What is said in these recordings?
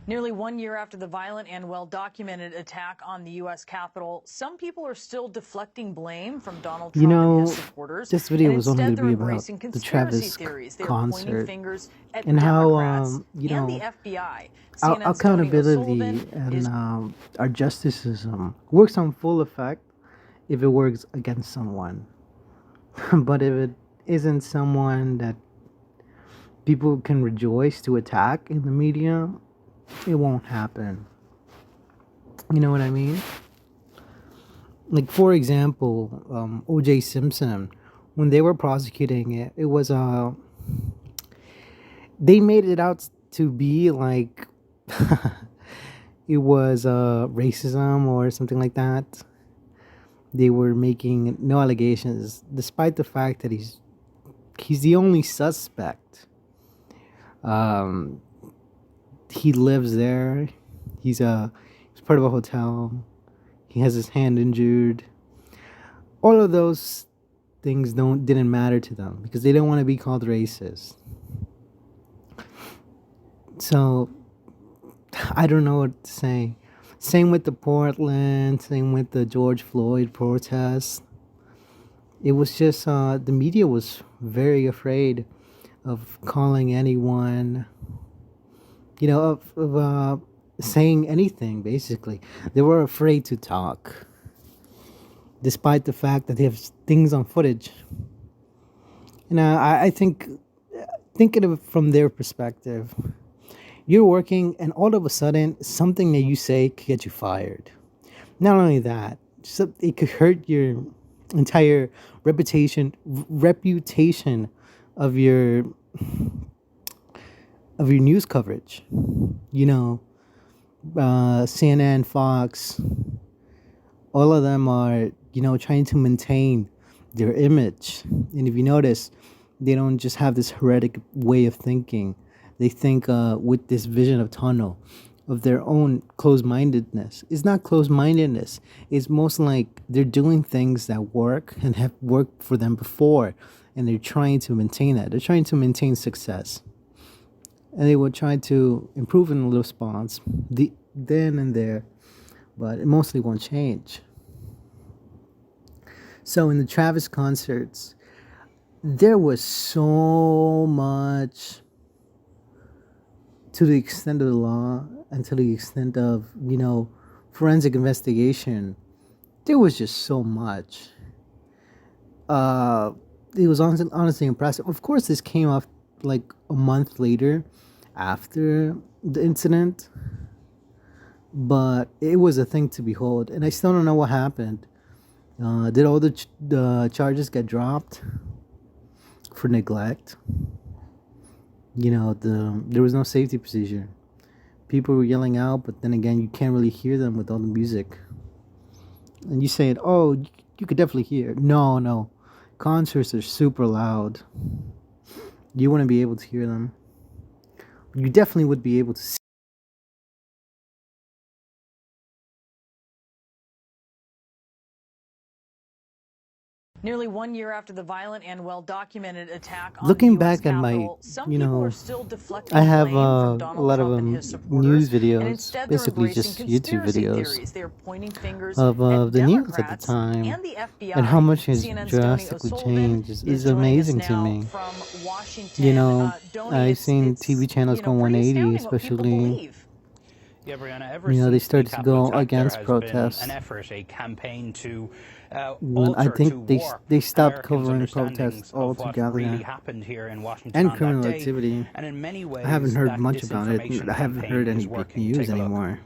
Nearly 1 year after the violent and well-documented attack on the U.S. Capitol, some people are still deflecting blame from Donald You Trump and his know, supporters, this and video was only instead going to they're be about embracing the conspiracy Travis theories. They are pointing concert fingers at and how, Democrats and the FBI. CNN's Tony O'Sullivan accountability and is our justice system works on full effect if it works against someone. But if it isn't someone that people can rejoice to attack in the media, it won't happen. You know what I mean? Like, for example, O.J. Simpson, when they were prosecuting it, it was they made it out to be like it was racism or something like that. They were making no allegations, despite the fact that he's the only suspect. He lives there. He's part of a hotel. He has his hand injured. All of those things didn't matter to them because they don't want to be called racist. So I don't know what to say. Same with the Portland. Same with the George Floyd protests. It was just the media was very afraid of calling anyone, of saying anything. Basically, they were afraid to talk, despite the fact that they have things on footage. And I think, thinking of it from their perspective, you're working and all of a sudden something that you say could get you fired. Not only that, it could hurt your entire reputation of your news coverage. CNN, Fox, all of them are, trying to maintain their image. And if you notice, they don't just have this heretic way of thinking. They think with this vision of tunnel, of their own closed-mindedness. It's not closed-mindedness. It's most like they're doing things that work and have worked for them before, and they're trying to maintain that. They're trying to maintain success. And they will try to improve in the response then and there, but it mostly won't change. So in the Travis concerts, there was so much to the extent of the law and to the extent of, forensic investigation. There was just so much. It was honestly impressive. Of course, this came off like a month later after the incident, but it was a thing to behold. And I still don't know what happened. Did all the charges get dropped for neglect? There was no safety procedure. People were yelling out, but then again, you can't really hear them with all the music. And you saying, "Oh, you could definitely hear." No, concerts are super loud. You wouldn't be able to hear them. You definitely would be able to see. nearly 1 year after the violent and well-documented attack on Looking the U.S. back at my, Capitol. Some people are still deflecting I have blame from a Donald lot Trump of and his supporters, news and videos, instead they're basically embracing just YouTube conspiracy videos theories. They are pointing fingers of at the news at the Democrats time, and the FBI. and how much has CNN's Tony drastically O'Sullivan changed is is amazing joining us to now me. from Washington. I've seen TV channels go 180, especially. Yeah, Brianna, ever since They started the to go Capitol attack, against there has protests. been an effort, a campaign to I think warp they stopped Americans' covering understandings protests of what altogether. really happened here in Washington And on criminal that day. activity. And in many ways, I haven't heard that much about it. disinformation I haven't campaign heard any is big working. news Take a look. anymore.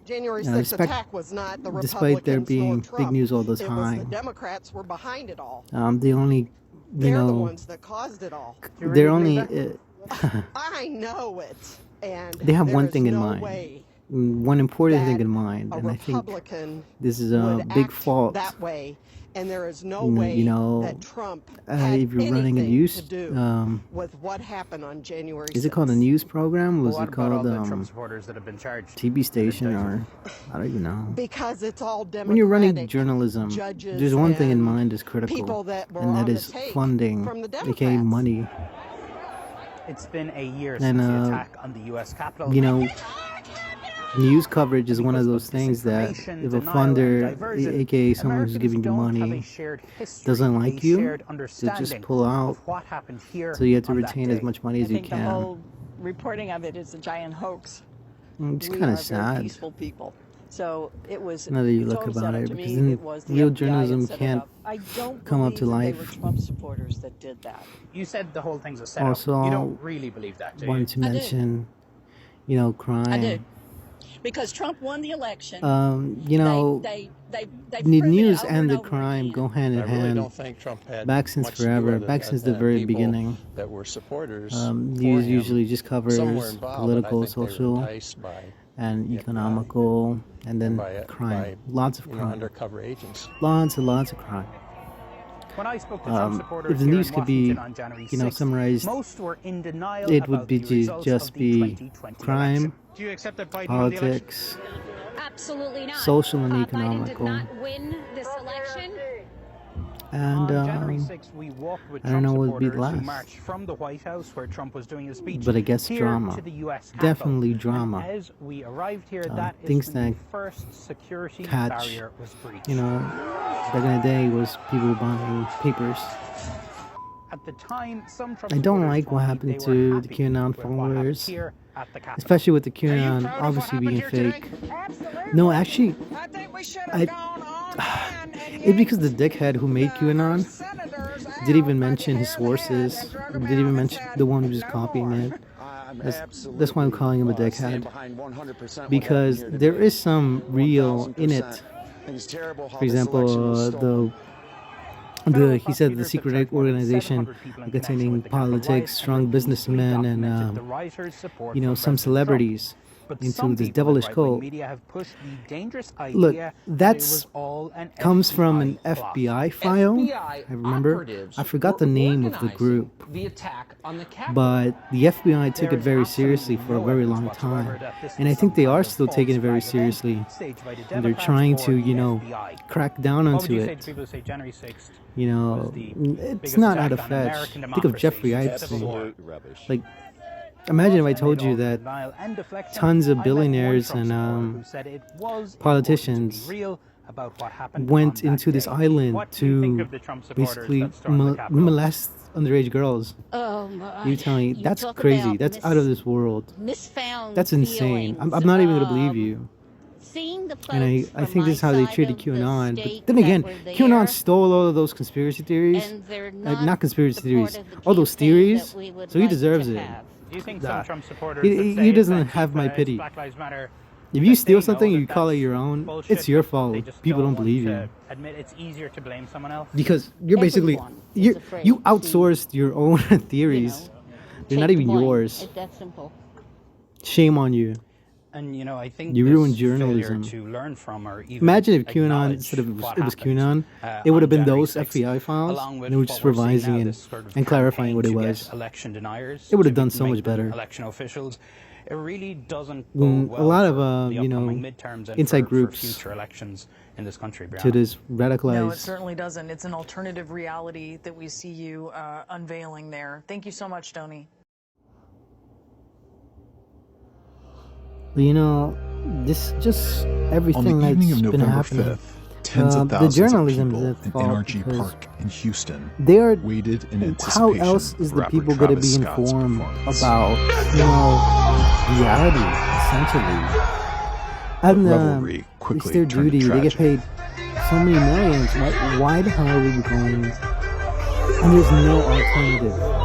January 6th attack was not the Despite there Republicans being nor big Trump. news all the It was the time. Democrats were behind it all. The only, They're the ones that caused it all. they're only. I know it. And They have there one is thing in no mind. way One important that thing in mind, a and I think Republican this is a would big act fault. that way, and there is no way that Trump had if you're running a anything news, to do with what happened on January 6th. is it called a news program? Was What it about all called the Trump supporters that have been charged? TV station or I don't even know. Because it's all Democratic. When you're running journalism, judges there's one thing in and mind is critical, people that were and that on the is take funding, from the aka Democrats. money. It's been a year And, since the attack on the U.S. Capitol. you know, news coverage is one of those things that if a funder, aka someone who's giving you money, doesn't like you, they just pull out. So you have to retain as much money as you The can. whole reporting of it is a giant hoax. It's We kind are of very sad. peaceful people. So it was Now that you look total about setup it, to because me. then It was the real FBI journalism that set it can't up. I don't come up believe to that life. They were Trump supporters that did that. You said the whole thing's a setup. Also, You don't really believe that, do you? wanted to I do. mention, you know, crime. I do. Because Trump won the election. You know, They've the proven it news over and the over crime again. go hand in I really hand. don't think Trump had Back since much to do forever, with it, back since the and very people beginning. that were supporters News for him, usually just covers some were involved, but I political, think they were social, enticed by and the FBI economical, and then by crime. Lots of crime. undercover agents. Lots and lots of crime. When I spoke to Trump supporters If the here news in could be, Washington on January you know, 6th, summarized, most were in denial it about would be the results just of the be 2020 crime, election. Do you accept that Biden won the election? politics, Absolutely not. social and Biden economical. did not win this election. And On January 6th, we walked with I don't Trump know what would be supporters who last. marched from the White House, where Trump was doing his speech, But I guess here drama. to the U.S. Capitol. Definitely drama. And as we arrived here, that is things when the that first security catch, barrier was breached. you know, back in the day was people buying papers. At the time, some Trump I don't supporters like told what me happened they were to the happy QAnon with what happened followers, here at the Capitol. especially with the Are you QAnon proud of what obviously happened being here today? fake. Absolutely. No, actually, I think we should I- have gone on and it's because the dickhead who made the QAnon senators didn't even out by mention the his hair of the head sources, and drug 'em didn't out even and mention said, the one who was "No copying more." it. That's why I'm calling him a dickhead. Because there is some real in it. For example, he said the secret organization containing politics, strong businessmen, and you know, some celebrities into this devilish cult. Look, that's comes from an FBI file. I remember. I forgot the name of the group, but the FBI took it very seriously for a very long time, and I think they are still taking it very seriously. And they're trying to, you know, crack down onto it. You know, it's not out of fetch. Think of Jeffrey Epstein. Like, imagine if I told you that tons of billionaires and politicians went into this island to basically molest underage girls. Oh my. You tell me, You that's talk crazy. about That's out of this world. Misfound That's insane. feelings. I'm not even going to believe you. Seeing the And I folks think this is how they from treated my side of QAnon. the But state then that again, were there, QAnon stole all of those conspiracy theories. and they're Not not conspiracy the theories. part of the All those campaign theories. that we would So he like to deserves it. have. Do you think Nah. some Trump supporters He- would he say doesn't that have my it's pity. Black Lives Matter, If you that steal they something know and you that call it that's your own, bullshit, it's your but fault. they just People don't want believe to you. admit it's easier to blame someone else? Because you're basically Everyone is you afraid you to, outsourced your own theories. They're not take even the blame. yours. It's that simple. Shame on you. And you know, I think You this ruined failure journalism. to learn from or even Imagine if QAnon, acknowledge instead of what it was happened, QAnon, it would have on been January those 6th, FBI files, along with and they were just what we're seeing revising now, it this sort of and clarifying what it campaign to was. get election deniers It would have to done so make much them better. election officials. It really doesn't Mm, bode a well lot of, for the you know, upcoming midterms and inside for groups future elections in this country, to Brianna. this No, it radicalized. certainly doesn't. It's an alternative reality that we see you unveiling there. Thank you so much, Tony. You know, this just everything On the that's evening of been November happening. 5th, tens of The thousands journalism of is people at in fault NRG because Park in Houston they are. waited in How anticipation else is for the rapper people going to Travis be Scott's informed performance. about, you know, reality, essentially? And Revelry it's quickly their turned duty. They get tragic. paid so many millions. Why the hell are we going? And there's no alternative.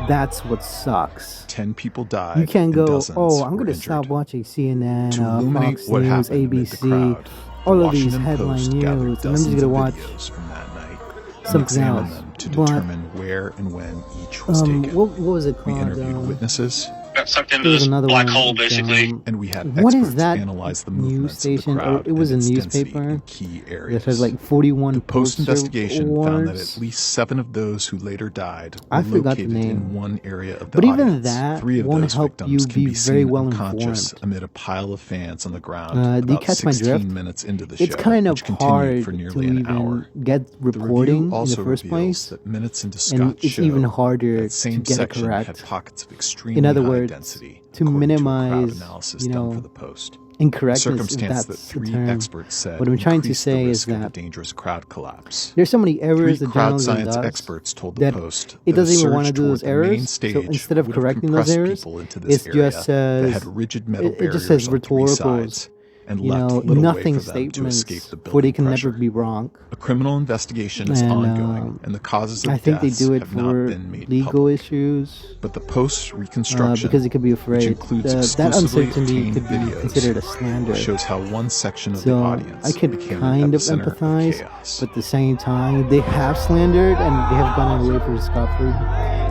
That's what sucks. 10 people died. You can't and go, dozens oh, I'm were going to injured. stop watching CNN, To illuminate Fox what News, happened amid the ABC, crowd, all the of these Washington headline Post news, gathered and I'm just dozens going to of watch videos from that night and something examined else. them to But, determine where and when each was taken. what was it We called? interviewed witnesses, got sucked into There's this another black one. hole, basically. And we had What experts is that analyze the news movements of the station? crowd It was and a its density newspaper in key areas. that has like 41 The post-investigation Pulitzer found that awards. at least 7 of those who later died were I forgot the located name. in one area of the But even audience. that 3 of won't those help victims you can be be very seen well unconscious informed. amid a pile of fans on the ground Do you about catch my 16 drift? minutes into the It's show, kind of which continued hard for to nearly an even hour. get The review reporting in also the first reveals place, that minutes into and Scott's it's show, even harder that to same get it section had correct. pockets of extremely In other high words, density, to according minimize, to a crowd analysis you done know, for the Post. incorrectness, if Circumstance that that's the 3 term. experts said What I'm trying to increased the say is risk of a that dangerous crowd collapse. there's so many 3 errors that crowd journalism science does experts told the that Post it that a doesn't even surge want to do toward those the main errors. So stage instead of would have correcting those compressed errors, people into this it area just that says had rigid metal it just says barriers on 3 sides rhetoricals, and you left know, little way nothing for them to escape statements, the for they building can pressure. never be wrong. A criminal investigation is And ongoing, and the causes of I think they deaths do it have not for been made legal public. issues. But the Post's reconstruction, Because it could be which afraid. includes That exclusively uncertainty obtained could be videos, considered a slander. shows how one section of the So audience I could became kind an of epicenter empathize, chaos. but at the same time, they have slandered and they have gone away for discovery.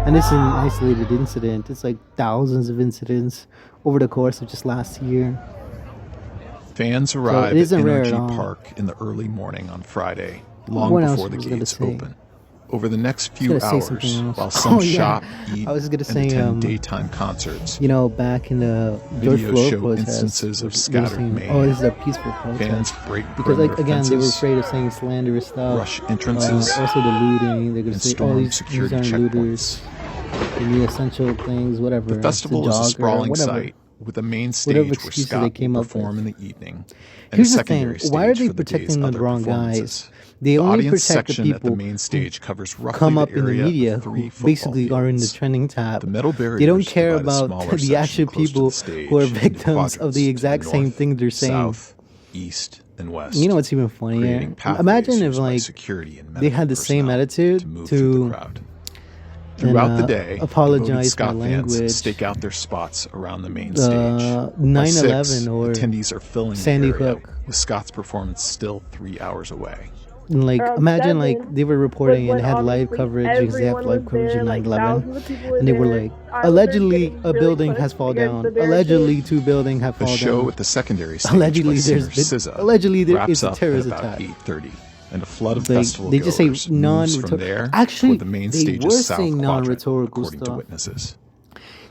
And this is an isolated incident. It's like thousands of incidents over the course of just last year. Fans arrived at isn't rare at NRG all. Park in the early morning on Friday, long What else before the was I gonna gates say? open. Over the next I few was gonna say hours, something else. while some Oh, yeah. shop, eat, I was gonna and say, attend daytime concerts, You know, back in the George videos Floyd show protest, instances of they were scattered saying, mayhem. oh, this is a peaceful protest. Fans break Because, like, perimeter again, they were fences, afraid of saying slanderous stuff. rush entrances, Also the looting. They're going to and say, oh, storm these security aren't looters. checkpoints. They need essential things, whatever. The festival It's is a jogger, sprawling whatever. site with a main Whatever stage where excuses they Scott came will up perform with. in the evening, and Here's a the thing. secondary stage Why are they for the day's protecting the other wrong guys? performances. They The only audience protect the section at the people main stage covers roughly come up the in the area media of 3 who football basically are in the fields. trending tab. The metal barriers They don't care divide a about smaller the section actual close to people the stage who are into victims quadrants of the to exact same north, thing they're saying. South, east, and west. You know what's even funnier? creating pathways Imagine if used by like security and they had the medical same personnel attitude to move through the to crowd. Throughout the and, day, apologize devoted for Scott my fans language. stake out their spots around the main stage. 9/11 or attendees are filling Sandy the area, Hook. with Scott's performance still 3 hours away. And like, imagine like 7 they were reporting was and when had live obviously coverage because they have everyone live was coverage there, of like 9/11, thousands of people were and they were there. like, I was there allegedly getting a really building pushed has fallen against down. the barricade. Allegedly 2 buildings have The fallen show down. at the secondary stage Allegedly by there's singer been- SZA allegedly there wraps is a up terrorist at about attack. 8:30, and a flood of Like, festival they just say goers moves from non-rhetor- there Actually, toward the main they stage's were south saying quadrant, non-rhetorical according to stuff. witnesses.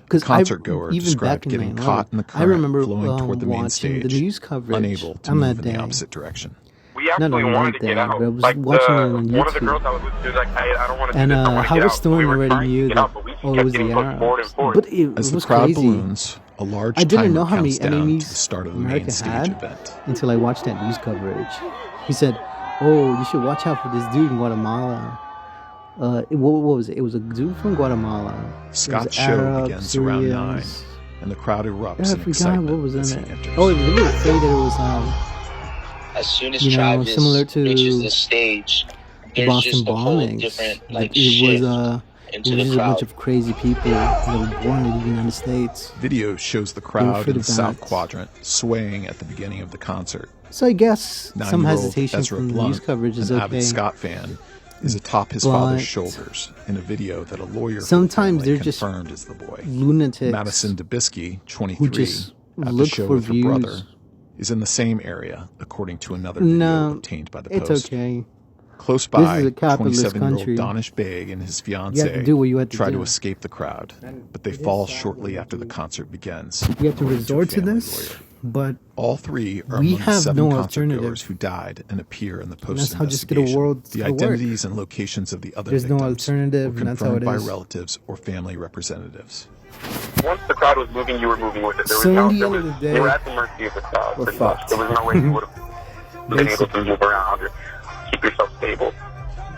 Because Concert goer even described back in getting 9/11, caught in the I current remember flowing toward the main watching the stage, news coverage unable to on move that in the day. opposite direction. We Not actually on wanted that to get day, out. but I was Like watching it on one of the YouTube. girls I was with, she was like, I don't want to do And this. I want to get Howard out. So Stern we were already trying to knew get that, out, but we just oh, it kept was the getting pushed forward and Arabs. forward. But it As the was crowd crazy. balloons, a large I didn't timer know how many counts down to enemies the start of the main America stage had event. until I watched that news coverage. He said, oh, you should watch out for this dude in Guatemala. What was it? It was a dude from Guatemala. Scott's show Arab, begins around 9, Syrians. and the crowd erupts I in forgot excitement what was in as he it. enters. Oh, they were afraid that it was As soon as you know, Travis similar to reaches the stage, the there's Boston just a whole bombings. different Like it shift was into it was the just a bunch crowd. of crazy people that were born in the United States. Video shows the were crowd afraid in the of south that. quadrant swaying at the beginning of the concert. So I guess some 9-year-old hesitation Ezra from the Blunt, news coverage is an okay. avid Scott fan, is atop his But father's shoulders in a video that a lawyer for the sometimes family they're just confirmed is the boy. lunatics Madison Dubisky, who 23, just at the look show for with her views. brother, is in the same area, according to another video No, obtained by the it's Post. okay. Close This by, is a capitalist 27-year-old country. Donish Beg and his You have fiancée to do what you have to try do. to escape the crowd, but they fall shortly after the concert begins. We have to according resort a to family this, lawyer. but All 3 are we among have 7 no concert alternative. goers who died and appear in the Post that's how just get investigation. a world The to work. identities and locations of the other There's no victims alternative, were and that's how confirmed it by is. relatives or family representatives. Once the crowd was moving, you were moving with it. There was So no, in the there end was, of the day, you were at the mercy of the crowd. we're pretty much. fucked. There was no way you would have been able to move around or keep yourself stable.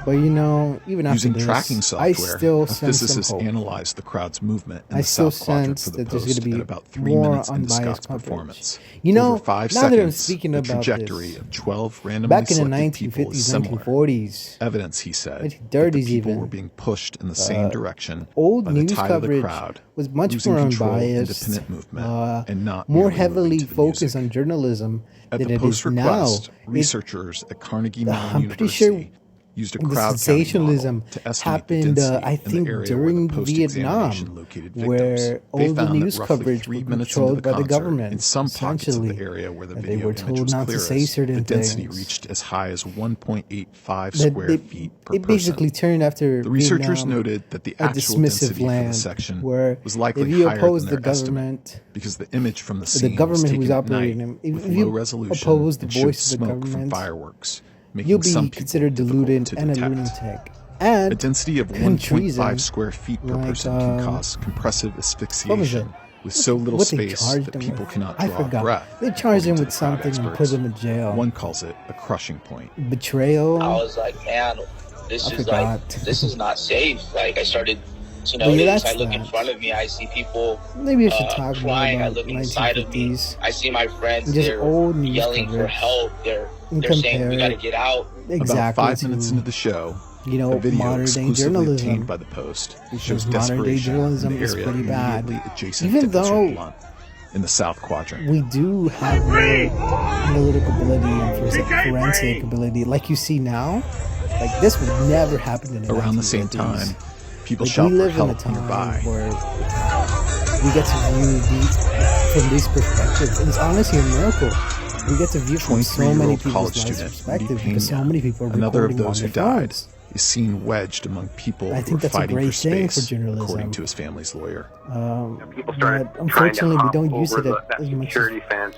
But you know, even after Using this, tracking I software, still a sense some physicist hope. analyzed the crowd's movement in I the still south quadrant sense for the that there's Post going to be at about 3 more minutes into unbiased Scott's coverage. performance. You know, Over 5 now seconds, that I'm speaking the about trajectory this, of 12 randomly back in the selected people is 1950s, similar. 1940s, Evidence, he said, that 1930s the people even, were being pushed in the same direction old by the news tide of the coverage crowd, was much losing more control, unbiased, independent movement, and not more merely heavily moving to the focused music. on journalism At than the it Post is now. request, researchers at Carnegie Mellon I'm pretty University sure used a the crowd sensationalism counting model to estimate the happened, density I in the think, area during where the Vietnam, post-examination located victims. where They all the found news that roughly coverage 3 was minutes into controlled the by the concert, government. in some pockets of the Essentially, area where the that they video were image told was not to say clearest, certain the density things. reached as high as 1.85 That square feet per it basically person. turned after The researchers Vietnam noted that the a actual dismissive density for the land, section where was likely if you higher oppose than the their estimate government, because the image from the the scene was government taken who's at operating night them, if with you low resolution oppose the and showed voice of the smoke from government, fireworks, you'll making some be people considered difficult deluded to and a detect. lunatic. A And density of treason, 1.5 square feet per like, person can cause compressive what was it? asphyxiation with so little What they space charged that him people with? cannot I draw a forgot. breath. They charged him according to with the crowd something and put experts. him in jail. One calls it a crushing point. Betrayal. I was like, man, this I is forgot. like, this is not safe. Like, I started to But yeah, notice. that's I look in that. front of me, I see people Maybe I should talk more crying. I about look inside of me. 1950s. I see my friends. Just They're old news yelling for coverage. help. They're And saying we compare got to get out. exactly About 5 to, minutes into the show, you know, a video modern day exclusively obtained journalism. by the Post Because shows modern day desperation journalism in the is area pretty bad. immediately adjacent Even to Ezra though Blunt in the South Quadrant. we do have more analytical ability and forensic ability, like you see now. Like this would never happen in the Around the same 1950s. time, people Like, shout we for live in a help time nearby. where we get to view these from these perspectives. And it's honestly a miracle. We get to view from so many 23-year-old people's college lives' student, perspective Lee because so Pena, many people are another of recording those on who their died, phones. is seen wedged among people I who think are that's a fighting great for thing for space, journalism. according to his family's lawyer. People started But unfortunately, we don't use it that as much as security fence,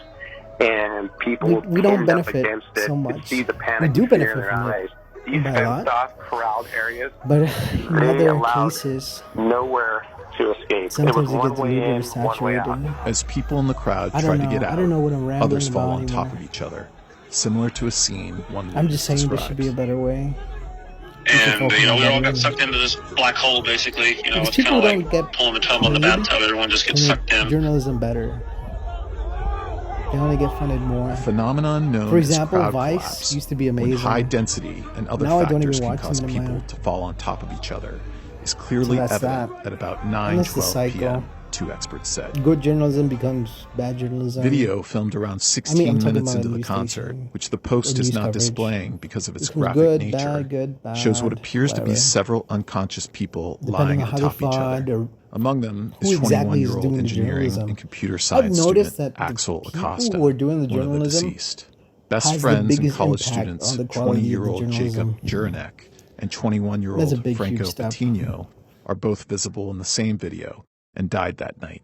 and people we don't pinned up benefit against it. so You much. could see the We panic do and fear benefit in their from eyes. it These by a lot. fenced-off, corralled areas, But in they other allowed cases, nowhere to escape. sometimes it was it one gets way really in, one way out. saturated. As people in the crowd I try don't to know. get out, I don't know what I'm rambling others fall about on top anymore. of each other, similar to a scene one I'm just saying there described. should be a better way. And, you know, we all got sucked into this black hole, basically. You know, Because it's kind people of don't like get pulling the tub on the paid bathtub. Everyone just to gets make sucked in. journalism better. They want to get funded more. A phenomenon known For example, as crowd Vice collapse, used to be when amazing. high density and other Now I don't factors even can watch cause them anymore. people to fall on top of each other, is clearly So that's evident that. at about And that's the 9:12 cycle. p.m., two experts said. Good journalism becomes bad journalism. Video filmed around 16 I'm talking minutes about into a the news concert, station which the Post or is news not coverage. displaying because of its Becomes graphic good, nature, bad, shows what appears to be whatever. several unconscious people Depending lying on on how top of they each thought other. or Among them who is exactly is 21-year-old doing the engineering journalism. and computer I've science noticed student that the Axel people Acosta, who are doing the one of the journalism deceased. Best has the friends and biggest college impact students, on the quality of the 20-year-old Jacob journalism. Juranek and That's a 21-year-old big, Franco huge step. Patino, are both visible in the same video and died that night.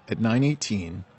At 9:18,